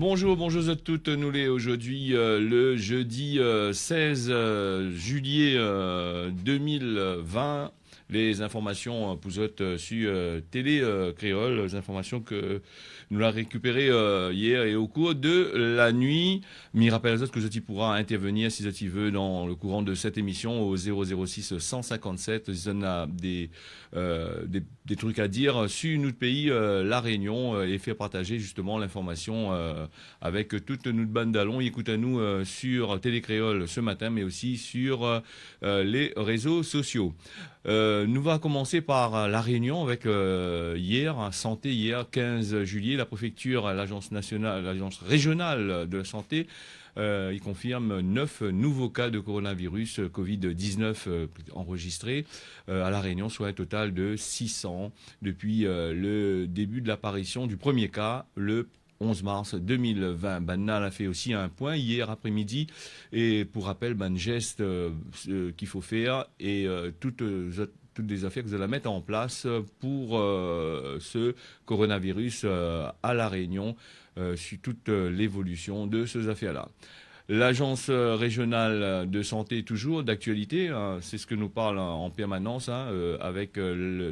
Bonjour, bonjour à toutes. Nous les aujourd'hui le jeudi 16 juillet 2020. Les informations pour autres sur Télé Créole, les informations que nous l'avons récupérées hier et au cours de la nuit. Mais rappelle que vous pourra intervenir si vous veut dans le courant de cette émission au 006 157. Si on a des trucs à dire sur notre pays, la Réunion, et faire partager justement l'information avec toute notre bande d'allons. Écoutez-nous sur Télé Créole ce matin, mais aussi sur les réseaux sociaux. Nous va commencer par la Réunion avec santé hier 15 juillet, la préfecture, l'agence régionale de la santé. Il confirme 9 nouveaux cas de coronavirus Covid-19 enregistrés à La Réunion, soit un total de 600 depuis le début de l'apparition du premier cas, le 11 mars 2020. Banal a fait aussi un point hier après-midi et pour rappel, geste qu'il faut faire et toutes des affaires que vous allez mettre en place pour ce coronavirus à La Réunion, sur toute l'évolution de ces affaires-là. L'agence régionale de santé, toujours d'actualité, c'est ce que nous parle en permanence, avec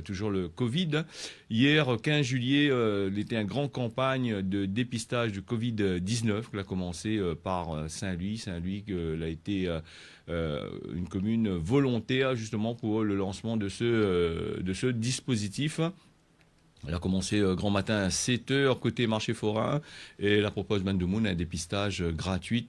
toujours le Covid. Hier, 15 juillet, il était une grande campagne de dépistage du Covid-19 qui a commencé par Saint-Louis. Saint-Louis a été une commune volontaire justement pour le lancement de ce dispositif. Elle a commencé grand matin à 7h côté marché forain et la propose de Moon un dépistage gratuit.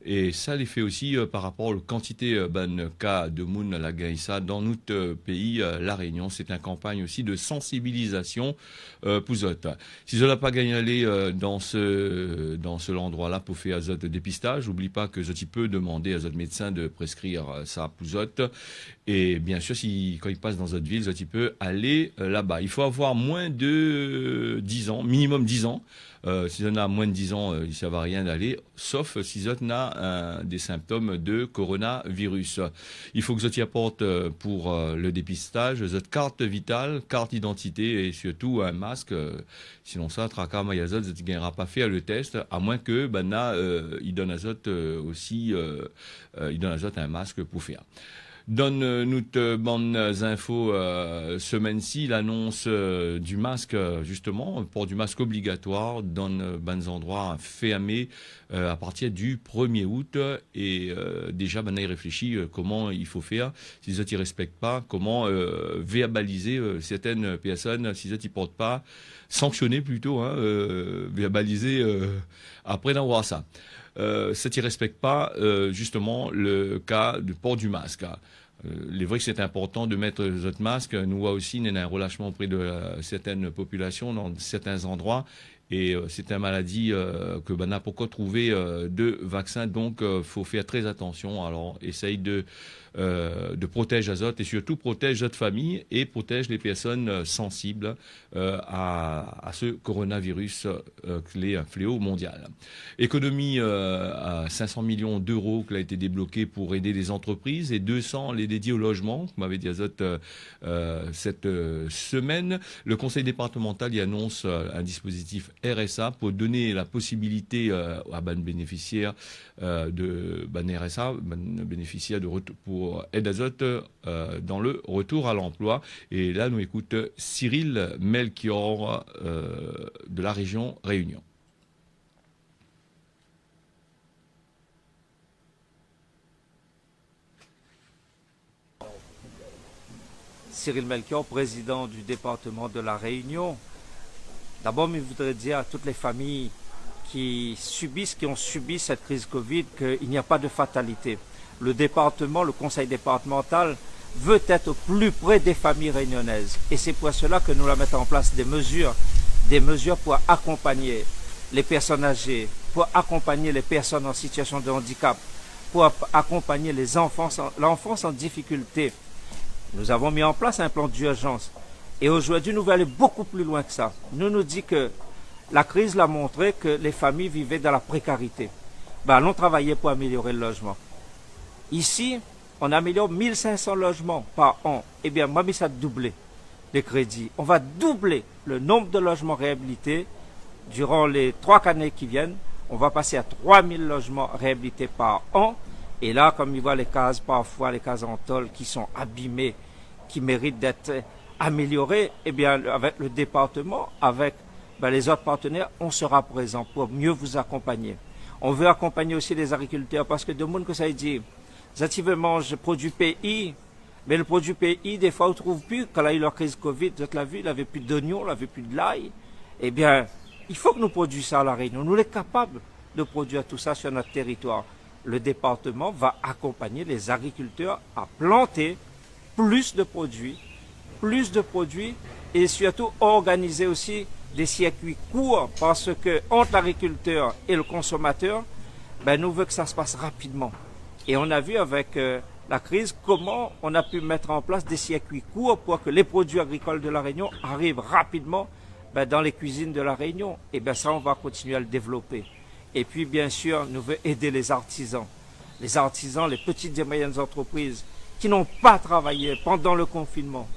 Et ça les fait aussi par rapport à la quantité de cas de Moon la Gaïssa dans notre pays, La Réunion. C'est une campagne aussi de sensibilisation pour autres. Si vous n'avez pas gagné aller dans ce endroit-là pour faire un dépistage, n'oublie pas que vous peut demander à votre médecin de prescrire ça pour autres. Et bien sûr, quand il passe dans votre ville, vous peut aller là-bas. Il faut avoir moins de 10 ans, minimum 10 ans. Si on a moins de 10 ans, il ne servent à rien d'aller, sauf si on a des symptômes de coronavirus. Il faut que vous apporte pour le dépistage votre carte vitale, carte d'identité et surtout un masque. Sinon ça, tracas mayazot, vous ne gagnerez pas faire le test, à moins que il donne aussi il donne un masque pour faire. Donne-nous bonnes infos semaine-ci, l'annonce du masque, justement, pour du masque obligatoire dans des endroits fermés à partir du 1er août. Et déjà, il réfléchit comment il faut faire. Si ils ne respectent pas, comment verbaliser certaines personnes, si ils ne portent pas, sanctionner plutôt, verbaliser après d'avoir ça. Ça ne respecte pas justement le cas du port du masque. Il est vrai que c'est important de mettre notre masque. Nous voit aussi il y a un relâchement auprès de certaines populations dans certains endroits. Et c'est une maladie que n'a pas encore trouvé de vaccin. Donc, faut faire très attention. Alors, essaye de protéger les autres et surtout protège notre famille et protège les personnes sensibles à ce coronavirus qui est un fléau mondial. Économie à 500 millions d'euros qui a été débloquée pour aider les entreprises et 200 les dédiés au logement, vous m'avez dit à cette semaine. Le conseil départemental y annonce un dispositif RSA pour donner la possibilité à bénéficiaires de RSA, bénéficiaires de retour pour aide azote dans le retour à l'emploi. Et là, nous écoute Cyril Melchior de la région Réunion. Cyril Melchior, président du département de la Réunion. D'abord, je voudrais dire à toutes les familles qui ont subi cette crise Covid qu'il n'y a pas de fatalité. Le département, le conseil départemental veut être au plus près des familles réunionnaises. Et c'est pour cela que nous mettons en place des mesures pour accompagner les personnes âgées, pour accompagner les personnes en situation de handicap, pour accompagner l'enfance en difficulté. Nous avons mis en place un plan d'urgence. Et aujourd'hui, nous voulons aller beaucoup plus loin que ça. Nous disons que la crise l'a montré que les familles vivaient dans la précarité. Allons travailler pour améliorer le logement. Ici, on améliore 1500 logements par an. Eh bien, ça a doublé les crédits. On va doubler le nombre de logements réhabilités durant les 3 années qui viennent, on va passer à 3000 logements réhabilités par an. Et là, comme il voit les cases, parfois les cases en tôle qui sont abîmées, qui méritent d'être améliorées, eh bien, avec le département, avec les autres partenaires, on sera présent pour mieux vous accompagner. On veut accompagner aussi les agriculteurs parce que de monde que ça dit, ils veulent manger produit pays, mais le produit pays, des fois, on ne trouve plus. Quand il y a eu la crise Covid, vous l'avez vu, il n'avait plus d'oignons, il n'avait plus de l'ail. Eh bien, il faut que nous produisions ça à La Réunion. Nous sommes capables de produire tout ça sur notre territoire. Le département va accompagner les agriculteurs à planter plus de produits et surtout organiser aussi des circuits courts parce que entre l'agriculteur et le consommateur, nous voulons que ça se passe rapidement. Et on a vu avec la crise comment on a pu mettre en place des circuits courts pour que les produits agricoles de La Réunion arrivent rapidement dans les cuisines de La Réunion. Et bien ça, on va continuer à le développer. Et puis, bien sûr, nous voulons aider les artisans, les petites et moyennes entreprises qui n'ont pas travaillé pendant le confinement,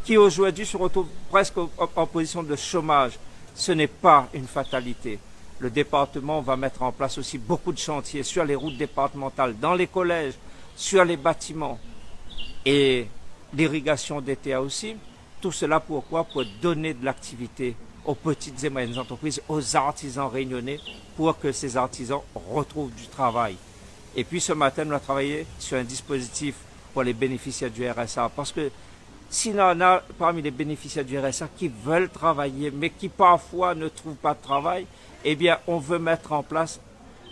qui aujourd'hui se retrouvent presque en position de chômage. Ce n'est pas une fatalité. Le département va mettre en place aussi beaucoup de chantiers sur les routes départementales, dans les collèges, sur les bâtiments et l'irrigation d'ETA aussi. Tout cela pourquoi? Pour donner de l'activité aux petites et moyennes entreprises, aux artisans réunionnais, pour que ces artisans retrouvent du travail. Et puis ce matin, nous avons travaillé sur un dispositif pour les bénéficiaires du RSA, parce que s'il y en a parmi les bénéficiaires du RSA qui veulent travailler, mais qui parfois ne trouvent pas de travail, eh bien, on veut mettre en place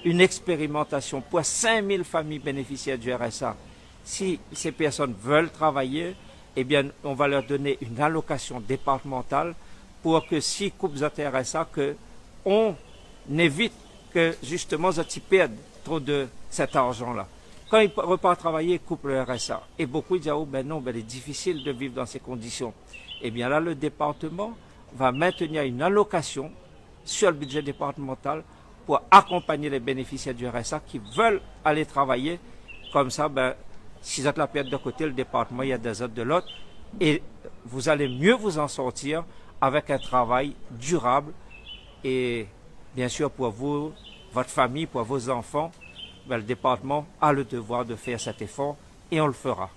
une expérimentation pour 5000 familles bénéficiaires du RSA. Si ces personnes veulent travailler, eh bien, on va leur donner une allocation départementale pour que s'ils coupent de RSA, qu'on évite que justement ils perdent trop de cet argent-là. Quand ils repartent travailler, ils coupent le RSA. Et beaucoup disent, oh ben non, il est difficile de vivre dans ces conditions. Eh bien là, le département va maintenir une allocation sur le budget départemental pour accompagner les bénéficiaires du RSA qui veulent aller travailler. Comme ça, si vous êtes la perte de côté, le département, il y a des autres de l'autre. Et vous allez mieux vous en sortir avec un travail durable. Et bien sûr, pour vous, votre famille, pour vos enfants, le département a le devoir de faire cet effort et on le fera.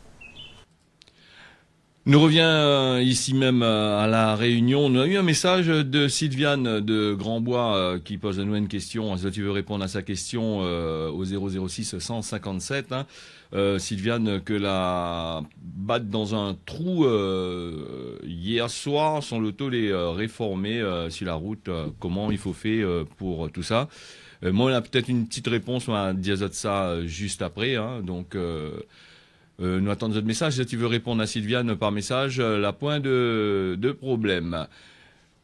Nous revient ici même à La Réunion. On a eu un message de Sylviane de Grandbois qui pose à nous une question. Si tu veux répondre à sa question au 006 157. Sylviane, que la batte dans un trou hier soir, son loto les réformer sur la route. Comment il faut faire pour tout ça? Moi, on a peut-être une petite réponse, on va dire ça juste après. Donc, nous attendons votre message. Si tu veux répondre à Sylviane par message, la point de problème.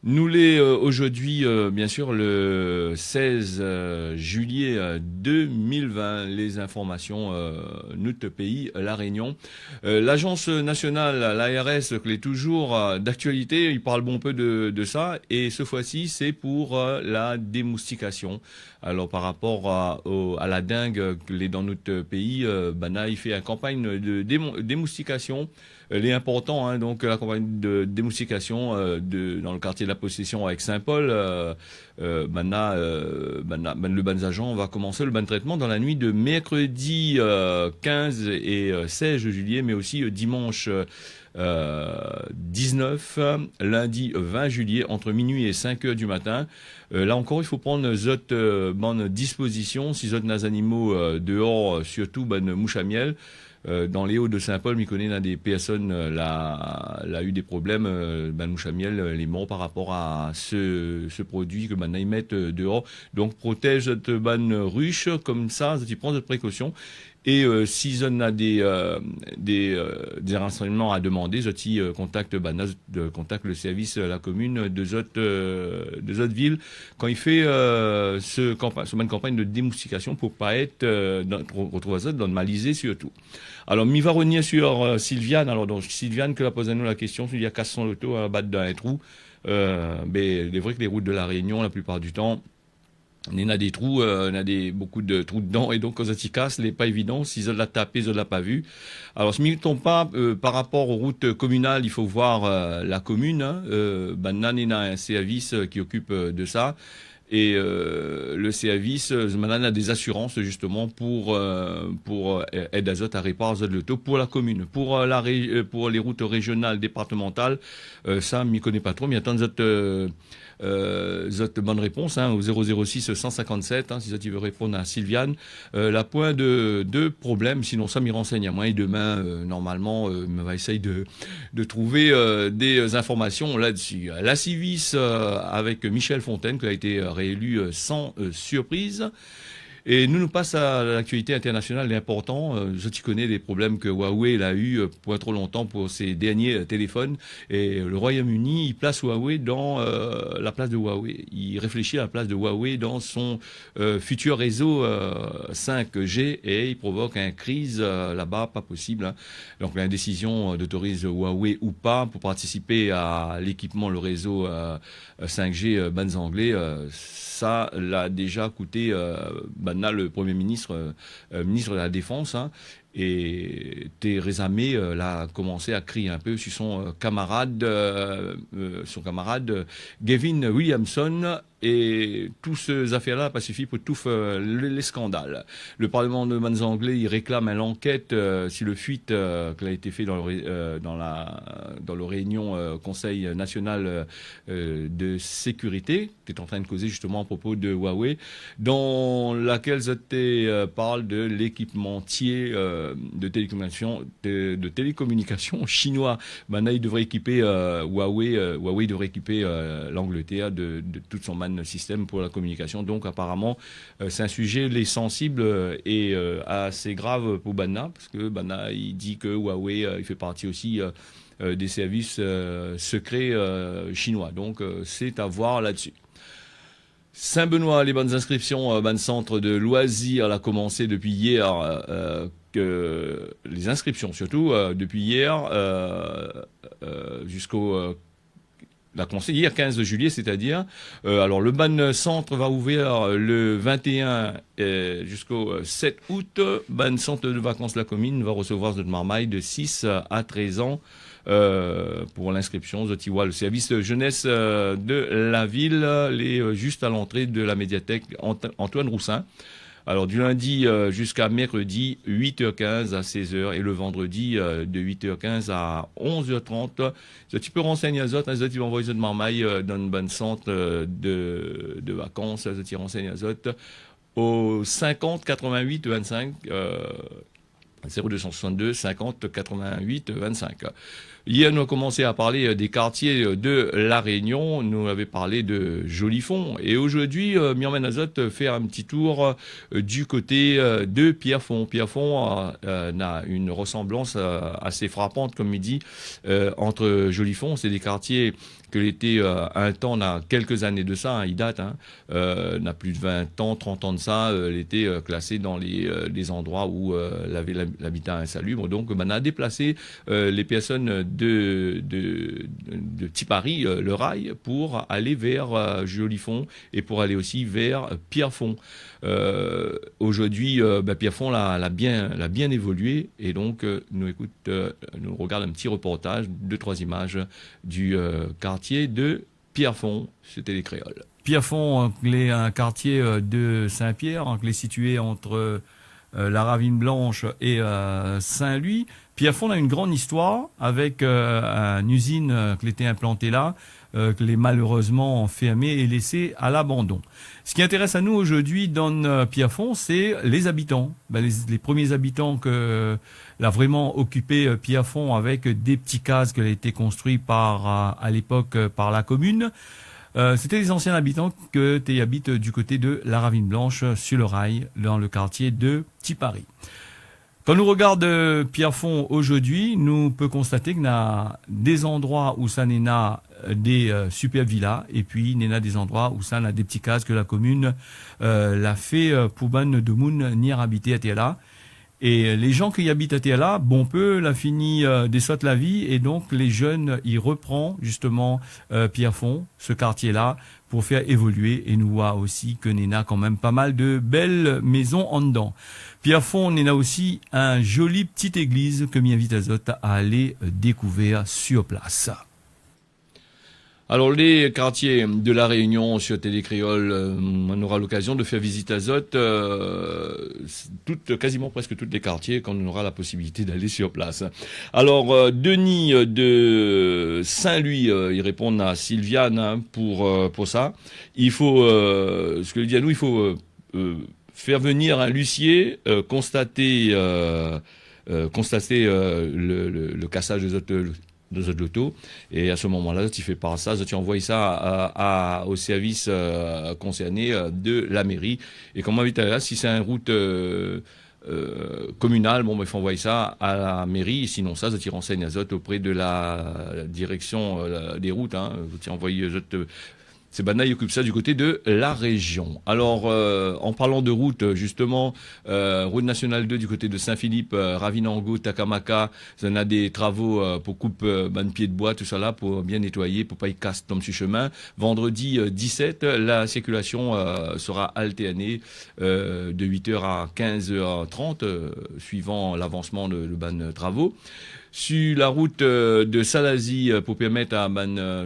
Nous l'est aujourd'hui, bien sûr, le 16 juillet 2020, les informations notre pays, La Réunion. L'agence nationale, l'ARS, qui est toujours d'actualité, il parle bon peu de ça, et ce fois-ci, c'est pour la démoustication. Alors, par rapport à la dengue qui est dans notre pays, Bana, il fait une campagne de démoustication. Elle est importante, donc la campagne de démoustication dans le quartier de la Possession avec Saint-Paul. Le ban agent va commencer le ban traitement dans la nuit de mercredi 15 et 16 juillet, mais aussi dimanche 19, lundi 20 juillet, entre minuit et 5 heures du matin. Là encore, il faut prendre bonne disposition. Si vous avez des animaux dehors, surtout mouche à miel. Dans les Hauts-de-Saint-Paul, il connaît des personnes a eu des problèmes, mouche à miel, les morts par rapport à ce produit que ils mettent dehors. Donc protège cette ruche comme ça, tu prends de précautions. Et si on a des renseignements à demander, je contacte contacte le service la commune de autres villes quand il fait ce campagne de démoustication pour pas être retrouver ça dans le malisé surtout. Alors mi va revenir sur Sylviane. Alors donc Sylviane que la pose à nous la question, il y a 400 lotos à battre dans un trou. Mais il est vrai que les routes de La Réunion la plupart du temps il y a des trous, il y a beaucoup de trous dedans, et donc quand ça s'y casse, n'est pas évident. Si ils l'ont tapé, ils l'ont pas vu. Alors, ce ne tombe pas par rapport aux routes communales, il faut voir la commune. Il y a un service qui occupe de ça. Et le service, maintenant, a des assurances justement pour aide azote à réparer azote le taux pour la commune. Pour pour les routes régionales, départementales, ça, m'y connais pas trop, mais attends, bonne réponse au 006 157 si tu veux répondre à Sylviane. La point de problème, sinon ça m'y renseigne à moi et demain normalement on va essayer de trouver des informations là-dessus. La Civis avec Michel Fontaine qui a été réélu sans surprise. Et nous passons à l'actualité internationale et important. Je t'y connais des problèmes que Huawei a eu pour trop longtemps pour ses derniers téléphones. Et le Royaume-Uni, il place Huawei dans la place de Huawei. Il réfléchit à la place de Huawei dans son futur réseau 5G et il provoque une crise là-bas, pas possible. Donc la décision d'autoriser Huawei ou pas pour participer à l'équipement, le réseau 5G bandes anglais, ça l'a déjà coûté le Premier ministre, ministre de la Défense, et Theresa May a commencé à crier un peu sur son camarade Gavin Williamson. Et toutes ces affaires-là pas suffi pour tout les scandales. Le Parlement de bandes anglais, il réclame l'enquête sur le fuite qui a été fait dans le réunion Conseil national de sécurité, qui est en train de causer justement à propos de Huawei, dans laquelle parle de l'équipementier de télécommunications chinois. Maintenant, il devrait équiper Huawei devrait équiper l'Angleterre de toute son système pour la communication. Donc apparemment c'est un sujet sensible et assez grave pour Banna, parce que Banna il dit que Huawei il fait partie aussi des services secrets chinois. Donc c'est à voir là-dessus. Saint-Benoît, les bonnes inscriptions, ban centre de loisirs a commencé depuis hier. Que les inscriptions surtout depuis hier jusqu'au la conseillère 15 juillet, c'est-à-dire. Alors le ban centre va ouvrir le 21 jusqu'au 7 août. Ban centre de vacances la commune va recevoir de marmaille de 6 à 13 ans pour l'inscription. Le service de jeunesse de la ville, juste à l'entrée de la médiathèque Antoine Roussin. Alors du lundi jusqu'à mercredi 8h15 à 16h et le vendredi de 8h15 à 11h30. Tu peux renseigner à Zot, tu vas envoyer de marmaille dans une bonne centre de vacances, tu renseignes à Zot au 50 88 25 0262 50 88 25. Hier, nous avons commencé à parler des quartiers de La Réunion. Nous avions parlé de Jolifond. Et aujourd'hui, Myrmen Azot fait un petit tour du côté de Pierrefonds. Pierrefonds a une ressemblance assez frappante, comme il dit, entre Jolifond. C'est des quartiers que l'été, un temps, n'a quelques années de ça, il date, n'a plus de 20 ans, 30 ans de ça, l'été classé dans les endroits où l'habitat insalubre. Donc, on a déplacé les personnes de Petit Paris, le rail, pour aller vers Jolifond et pour aller aussi vers Pierrefonds. Aujourd'hui, Pierrefonds l'a bien évolué et donc nous regarde un petit reportage, 2-3 images du quartier de Pierrefonds. C'était les Créoles. Pierrefonds, un quartier de Saint-Pierre, qui est situé entre la Ravine Blanche et Saint-Louis. Pierrefonds a une grande histoire avec une usine qui était implantée là, que les malheureusement fermée et laissée à l'abandon. Ce qui intéresse à nous aujourd'hui dans Pierrefonds, c'est les habitants. Les premiers habitants que l'a vraiment occupé Pierrefonds avec des petits cases qui ont été construits à l'époque par la commune. C'était les anciens habitants qui habitent du côté de la Ravine Blanche sur le rail dans le quartier de Petit Paris. Quand nous regardons Pierrefonds aujourd'hui, nous pouvons constater qu'il y a des endroits où ça n'a des super villas et puis il y a des endroits où ça n'a des petits cases que la commune l'a fait pour ban de moun n'y habiter à Théala. Et les gens qui y habitent à Théala, bon peu, l'a fini des sauts la vie et donc les jeunes y reprend justement Pierrefonds, ce quartier-là, pour faire évoluer et nous voit aussi que Néna quand même pas mal de belles maisons en dedans. Pierrefonds, Néna aussi un joli petite église que m'invite Azot à aller découvrir sur place. Alors, les quartiers de La Réunion sur Télé Créole, on aura l'occasion de faire visite à Zot, quasiment presque tous les quartiers, quand on aura la possibilité d'aller sur place. Alors, Denis de Saint-Louis, il répond à Sylviane hein, pour ça. Il faut, ce que dit à nous, il faut faire venir un huissier, constater le cassage de l'auto, et à ce moment-là, tu fais pas ça, tu envoies ça au service concerné de la mairie. Et comme on dit là, si c'est une route communale, bon, il faut envoyer ça à la mairie, sinon ça, tu renseignes auprès de la direction des routes, hein, tu envoies c'est Bana, il occupe ça du côté de la région. Alors, en parlant de route, justement, route nationale 2 du côté de Saint-Philippe, Ravinango, Takamaka, ça en a des travaux pour coupe pied de bois, tout ça là, pour bien nettoyer, pour pas y casse tombe sur chemin. Vendredi 17, la circulation sera alternée de 8h à 15h30, suivant l'avancement de ban travaux. Sur la route de Salazie pour permettre à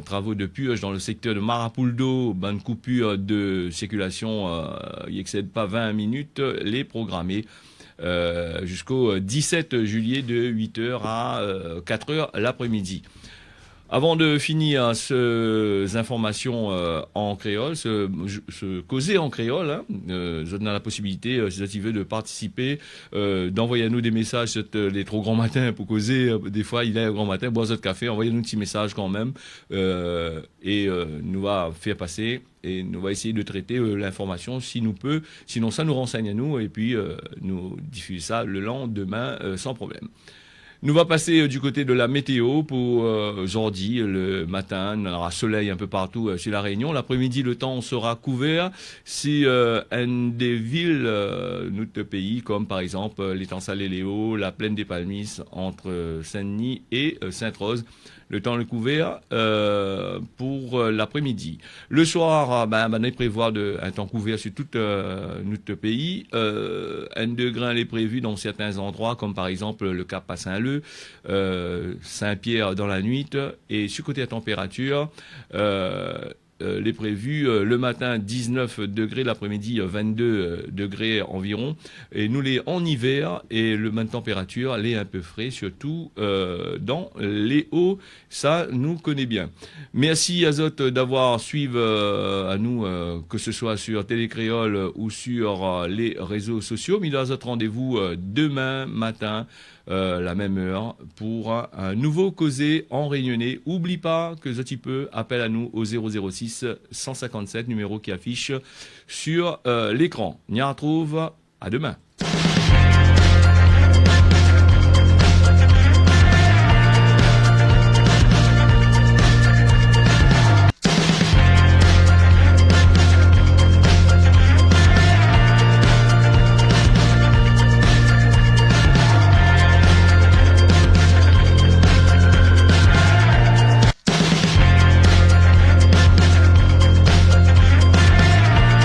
travaux de purge dans le secteur de Marapuldo, coupure de circulation, il excède pas 20 minutes, les programmés jusqu'au 17 juillet de 8h à 4h l'après-midi. Avant de finir ces informations en créole, ce causer en créole, hein, vous avez la possibilité, si vous voulez, de participer, d'envoyer à nous des messages les trop grands matins pour causer. Des fois, il est un grand matin, boire votre café, envoyez-nous un petit message quand même, et nous va faire passer. Et nous va essayer de traiter l'information si nous peut. Sinon, ça nous renseigne à nous et puis nous diffuse ça le lendemain sans problème. Nous va passer du côté de la météo pour aujourd'hui, le matin, on aura soleil un peu partout sur la Réunion. L'après-midi, le temps sera couvert. Si une des villes de notre pays, comme par exemple l'étang Salé-Léo, la plaine des Palmises entre Saint-Denis et Sainte-Rose, le temps est couvert pour l'après-midi. Le soir, on prévoit un temps couvert sur tout notre pays. Un degré est prévu dans certains endroits, comme par exemple le Cap à Saint-Leu, Saint-Pierre dans la nuit. Et sur côté à température, les prévus le matin 19 degrés, l'après-midi 22 degrés environ, et nous les en hiver, et le même température les un peu frais, surtout dans les hauts, ça nous connaît bien. Merci Azot d'avoir suivi à nous, que ce soit sur Télé Créole ou sur les réseaux sociaux. Mais Azot, rendez-vous demain matin, la même heure, pour un nouveau causé en réunionnais. Oublie pas que ce type appelle à nous au 006 157, numéro qui affiche sur l'écran. On y retrouve à demain.